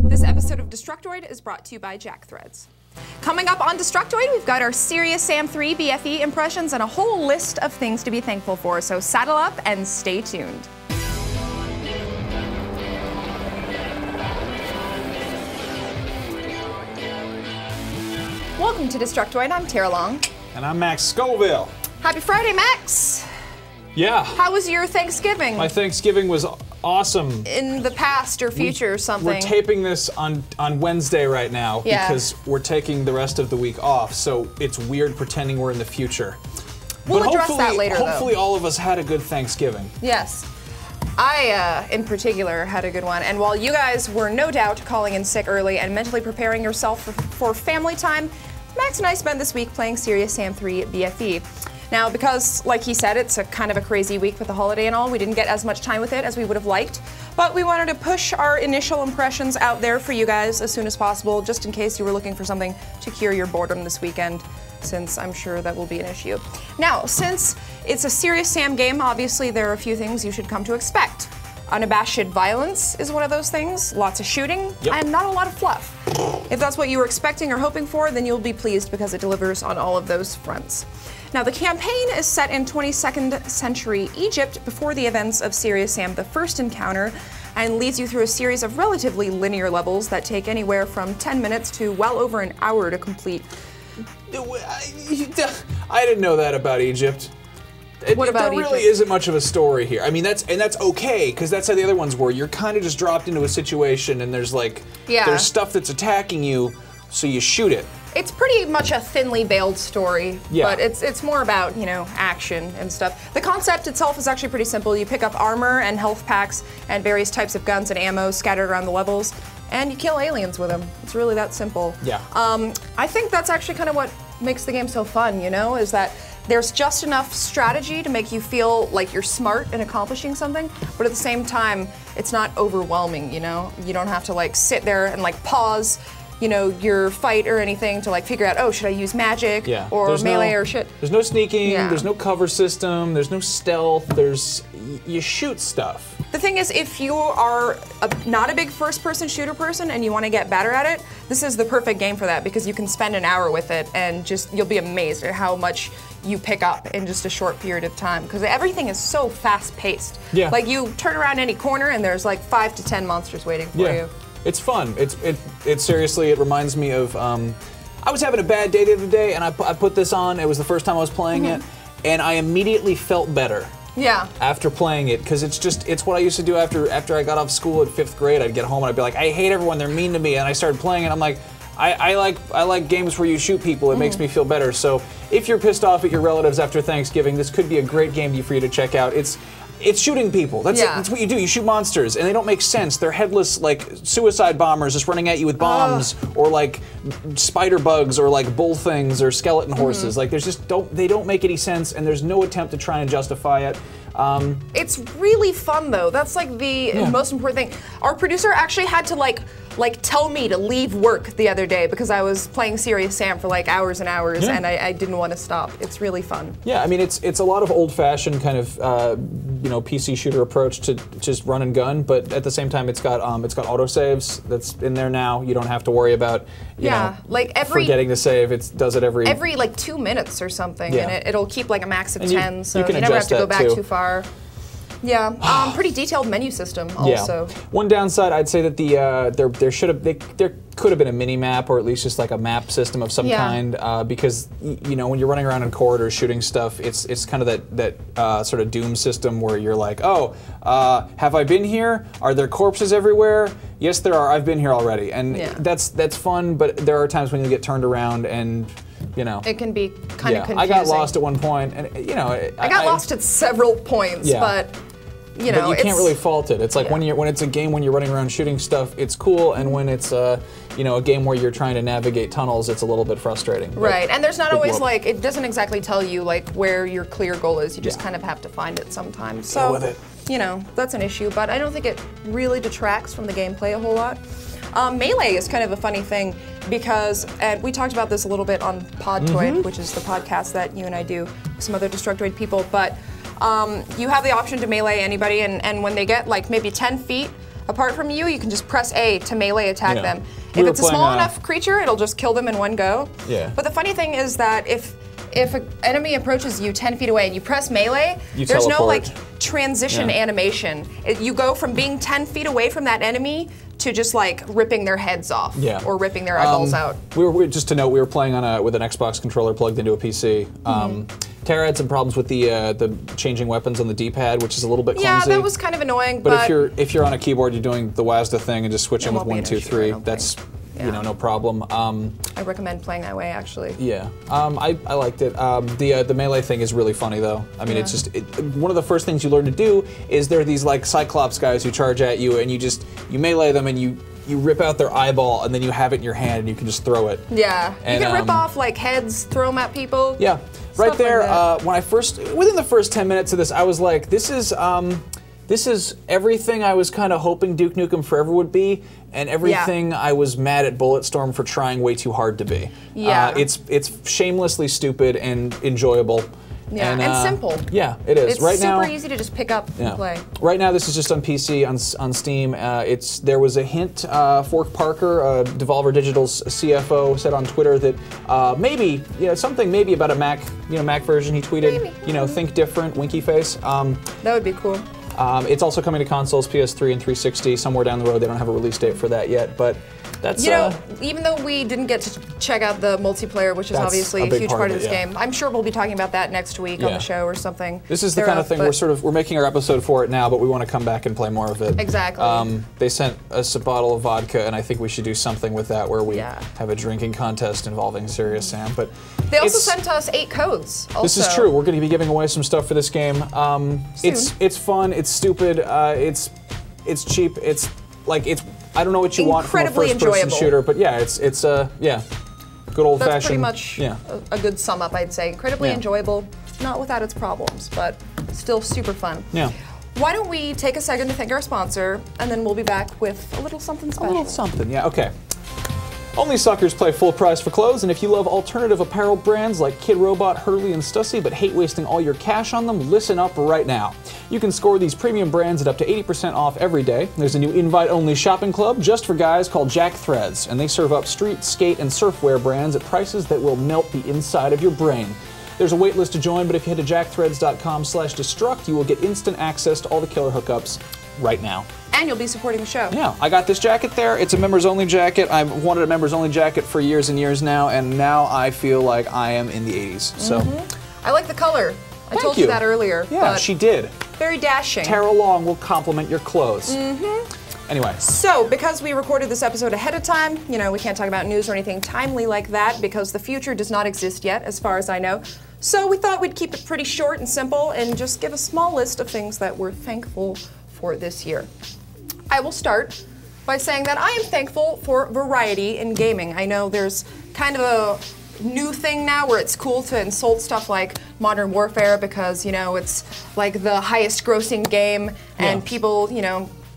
This episode of Destructoid is brought to you by Jackthreads. Coming up on Destructoid, we've got our Serious Sam 3 BFE impressions and a whole list of things to be thankful for, so saddle up and stay tuned. Welcome to Destructoid, I'm Tara Long. And I'm Max Scoville. Happy Friday, Max! Yeah. How was your Thanksgiving? My Thanksgiving was awesome. In the past or future or something. We're taping this on Wednesday right now because we're taking the rest of the week off, so it's weird pretending we're in the future. We'll address that later, though. Hopefully all of us had a good Thanksgiving. Yes. I, in particular, had a good one. And while you guys were no doubt calling in sick early and mentally preparing yourself for family time, Max and I spent this week playing Serious Sam 3 BFE. Now, because, like he said, it's a kind of a crazy week with the holiday and all, we didn't get as much time with it as we would have liked, but we wanted to push our initial impressions out there for you guys as soon as possible, just in case you were looking for something to cure your boredom this weekend, since I'm sure that will be an issue. Now, since it's a Serious Sam game, obviously there are a few things you should come to expect. Unabashed violence is one of those things, lots of shooting, and not a lot of fluff. If that's what you were expecting or hoping for, then you'll be pleased because it delivers on all of those fronts. Now, the campaign is set in 22nd century Egypt before the events of Serious Sam the First encounter, and leads you through a series of relatively linear levels that take anywhere from 10 minutes to well over an hour to complete. I didn't know that about Egypt. What about There really isn't much of a story here. I mean, that's okay, because that's how the other ones were. You're kind of just dropped into a situation, and there's like, there's stuff that's attacking you, so you shoot it. It's pretty much a thinly veiled story, but it's more about, you know, action and stuff. The concept itself is actually pretty simple. You pick up armor and health packs and various types of guns and ammo scattered around the levels, and you kill aliens with them. It's really that simple. Yeah. I think that's actually kind of what makes the game so fun, you know, is that there's just enough strategy to make you feel like you're smart in accomplishing something, but at the same time, it's not overwhelming, you know? You don't have to like sit there and like pause, you know, your fight or anything to like figure out, oh, should I use magic or melee or shit? There's no sneaking, there's no cover system, there's no stealth, you shoot stuff. The thing is, if you are not a big first-person shooter person and you want to get better at it, this is the perfect game for that because you can spend an hour with it and just, you'll be amazed at how much you pick up in just a short period of time because everything is so fast-paced. Yeah. Like you turn around any corner and there's like 5 to 10 monsters waiting for you. It's fun. It seriously, it reminds me of, I was having a bad day the other day and I put this on, it was the first time I was playing it, and I immediately felt better. Yeah. After playing it, because it's what I used to do after I got off school in 5th grade. I'd get home and I'd be like, I hate everyone, they're mean to me, and I started playing it, I'm like, I like games where you shoot people, it makes me feel better. So if you're pissed off at your relatives after Thanksgiving, this could be a great game for you to check out. It's shooting people. That's what you do. You shoot monsters, and they don't make sense. They're headless, like suicide bombers just running at you with bombs, or like spider bugs, or like bull things, or skeleton horses. Like they don't make any sense, and there's no attempt to try and justify it. It's really fun though. That's like the most important thing. Our producer actually had to like tell me to leave work the other day because I was playing Serious Sam for like hours and hours and I didn't want to stop. It's really fun. Yeah, I mean it's a lot of old-fashioned kind of you know, PC shooter approach to just run and gun, but at the same time it's got autosaves that's in there now. You don't have to worry about you know, like forgetting to save. It does it every like 2 minutes or something, and it'll keep like a max of 10, so you never have to go back too far. Yeah, pretty detailed menu system also. Yeah. One downside, I'd say that there could have been a mini map or at least just like a map system of some kind because you know when you're running around in corridors shooting stuff, it's kind of that sort of Doom system where you're like, oh, have I been here? Are there corpses everywhere? Yes, there are. I've been here already, and that's fun. But there are times when you get turned around and. You know, it can be kind of confusing. I got lost at one point, and you know, I got lost at several points, but you know, but you can't really fault it. It's like when it's a game when you're running around shooting stuff, it's cool, and when it's you know, a game where you're trying to navigate tunnels, it's a little bit frustrating. Right, and there's not always like it doesn't exactly tell you like where your clear goal is. You just kind of have to find it sometimes. So, deal with it. You know, that's an issue, but I don't think it really detracts from the gameplay a whole lot. Melee is kind of a funny thing because we talked about this a little bit on Podtoid, which is the podcast that you and I do with some other Destructoid people, but you have the option to melee anybody, and when they get like maybe 10 feet apart from you, you can just press A to melee attack them. If it's a small enough creature, it'll just kill them in one go. Yeah. But the funny thing is that if an enemy approaches you 10 feet away and you press melee, there's teleport. no like transition animation. You go from being 10 feet away from that enemy to just like ripping their heads off or ripping their eyeballs out. Just to note, we were playing on with an Xbox controller plugged into a PC. Tara had some problems with the changing weapons on the D-pad, which is a little bit clumsy. Yeah, that was kind of annoying. But if you're on a keyboard, you're doing the WASD thing and just switching with 1, 2, 3. That's no problem. I recommend playing that way, actually. Yeah, I liked it. The melee thing is really funny, though. I mean, it's just one of the first things you learn to do is there are these like Cyclops guys who charge at you, and you melee them, and you rip out their eyeball, and then you have it in your hand, and you can just throw it. Yeah, and, you can rip off like heads, throw them at people. Yeah, right there. Like within the first 10 minutes of this, I was like, this is everything I was kind of hoping Duke Nukem Forever would be, and everything I was mad at Bulletstorm for trying way too hard to be. Yeah. It's shamelessly stupid and enjoyable. Yeah, and simple. Yeah, it is. It's right now, super easy to just pick up and play. Right now, this is just on PC, on Steam. There was a hint, Fork Parker, Devolver Digital's CFO, said on Twitter that maybe, something maybe about a Mac, Mac version. He tweeted, think different, winky face. That would be cool. It's also coming to consoles, PS3 and 360. Somewhere down the road, they don't have a release date for that yet, but that's even though we didn't get to check out the multiplayer, which is obviously a huge part of this game, I'm sure we'll be talking about that next week on the show or something. This is the kind of thing we're making our episode for it now, but we want to come back and play more of it. Exactly. They sent us a bottle of vodka, and I think we should do something with that where we have a drinking contest involving Serious Sam. But they also sent us 8 codes. Also. This is true. We're going to be giving away some stuff for this game. It's fun. It's stupid. It's cheap. It's I don't know what you want from a first-person shooter, but yeah, it's good old-fashioned. That's pretty much a good sum up, I'd say. Incredibly enjoyable, not without its problems, but still super fun. Yeah. Why don't we take a second to thank our sponsor, and then we'll be back with a little something special. A little something, yeah. Okay. Only suckers play full price for clothes, and if you love alternative apparel brands like Kid Robot, Hurley, and Stussy, but hate wasting all your cash on them, listen up right now. You can score these premium brands at up to 80% off every day. There's a new invite-only shopping club just for guys called Jack Threads, and they serve up street, skate, and surfwear brands at prices that will melt the inside of your brain. There's a wait list to join, but if you head to jackthreads.com/destruct, you will get instant access to all the killer hookups right now. And you'll be supporting the show. Yeah, I got this jacket there. It's a members-only jacket. I've wanted a members-only jacket for years and years now, and now I feel like I am in the 80s. So, I like the color. I told you that earlier. Yeah, she did. Very dashing. Tara Long will compliment your clothes. Anyway. So, because we recorded this episode ahead of time, we can't talk about news or anything timely like that because the future does not exist yet, as far as I know. So we thought we'd keep it pretty short and simple and just give a small list of things that we're thankful for this year. I will start by saying that I am thankful for variety in gaming. I know there's kind of a new thing now where it's cool to insult stuff like Modern Warfare because, it's like the highest grossing game and people,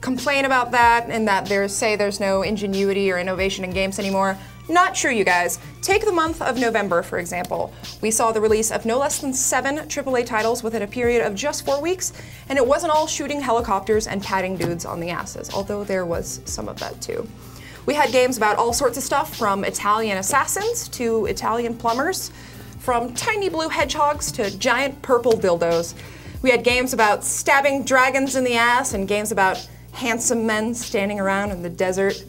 complain about that and that there's no ingenuity or innovation in games anymore. Not true, you guys. Take the month of November, for example. We saw the release of no less than 7 AAA titles within a period of just 4 weeks, and it wasn't all shooting helicopters and patting dudes on the asses, although there was some of that too. We had games about all sorts of stuff, from Italian assassins to Italian plumbers, from tiny blue hedgehogs to giant purple dildos. We had games about stabbing dragons in the ass and games about handsome men standing around in the desert.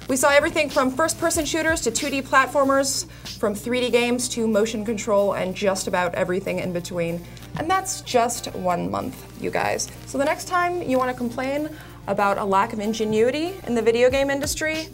We saw everything from first-person shooters to 2D platformers, from 3D games to motion control, and just about everything in between. And that's just 1 month, you guys. So the next time you want to complain about a lack of ingenuity in the video game industry,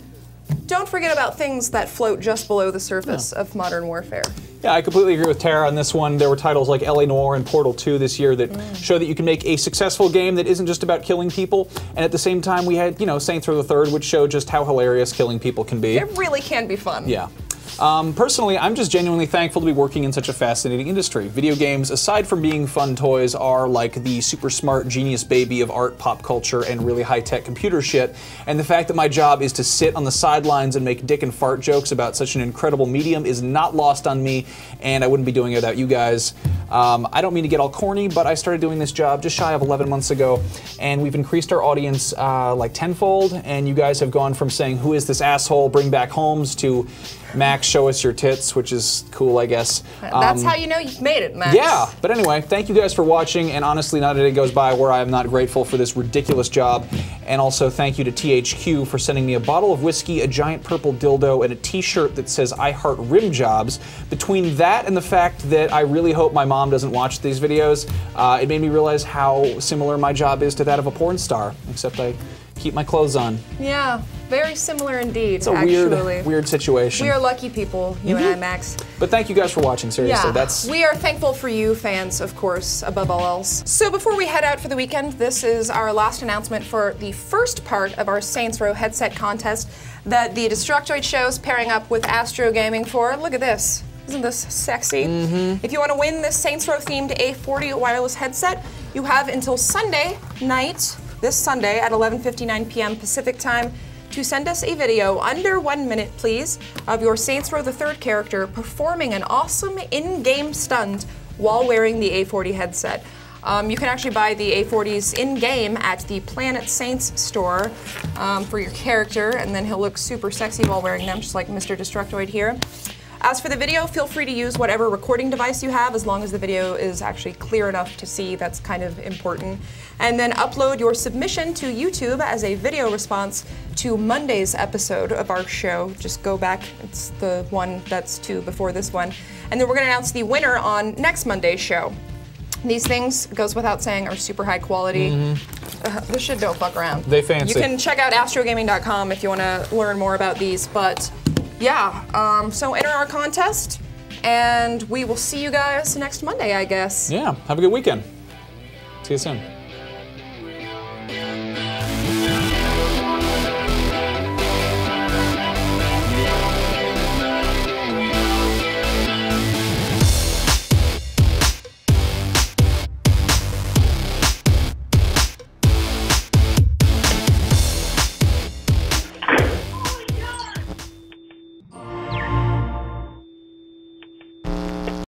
don't forget about things that float just below the surface of Modern Warfare. Yeah, I completely agree with Tara on this one. There were titles like L.A. Noire and Portal 2 this year that show that you can make a successful game that isn't just about killing people. And at the same time, we had, Saints Row the Third, which showed just how hilarious killing people can be. It really can be fun. Yeah. Personally, I'm just genuinely thankful to be working in such a fascinating industry. Video games, aside from being fun toys, are like the super smart genius baby of art, pop culture, and really high-tech computer shit. And the fact that my job is to sit on the sidelines and make dick and fart jokes about such an incredible medium is not lost on me, and I wouldn't be doing it without you guys. I don't mean to get all corny, but I started doing this job just shy of 11 months ago, and we've increased our audience like tenfold, and you guys have gone from saying, "Who is this asshole? Bring back Holmes," to "Max, show us your tits," which is cool, I guess. That's how you know you've made it, Max. Yeah, but anyway, thank you guys for watching, and honestly, not a day goes by where I am not grateful for this ridiculous job. And also thank you to THQ for sending me a bottle of whiskey, a giant purple dildo, and a t-shirt that says "I heart rim jobs." Between that and the fact that I really hope my mom doesn't watch these videos, it made me realize how similar my job is to that of a porn star, except I keep my clothes on. Yeah, very similar indeed. It's a weird situation. We are lucky people, you and I, Max. But thank you guys for watching, seriously. Yeah, we are thankful for you fans, of course, above all else. So before we head out for the weekend, this is our last announcement for the first part of our Saints Row headset contest that the Destructoid show is pairing up with Astro Gaming for. Look at this. Isn't this sexy? If you want to win this Saints Row themed A40 wireless headset, you have until Sunday night, this Sunday at 11:59 p.m. Pacific time, to send us a video under 1 minute, please, of your Saints Row the Third character performing an awesome in-game stunt while wearing the A40 headset. You can actually buy the A40s in-game at the Planet Saints store for your character, and then he'll look super sexy while wearing them, just like Mr. Destructoid here. As for the video, feel free to use whatever recording device you have, as long as the video is actually clear enough to see. That's kind of important. And then upload your submission to YouTube as a video response to Monday's episode of our show. Just go back, it's the one that's two before this one. And then we're gonna announce the winner on next Monday's show. These things, goes without saying, are super high quality. This shit don't fuck around. They fancy. You can check out astrogaming.com if you wanna learn more about these, but yeah, so enter our contest, and we will see you guys next Monday, I guess. Yeah, have a good weekend. See you soon.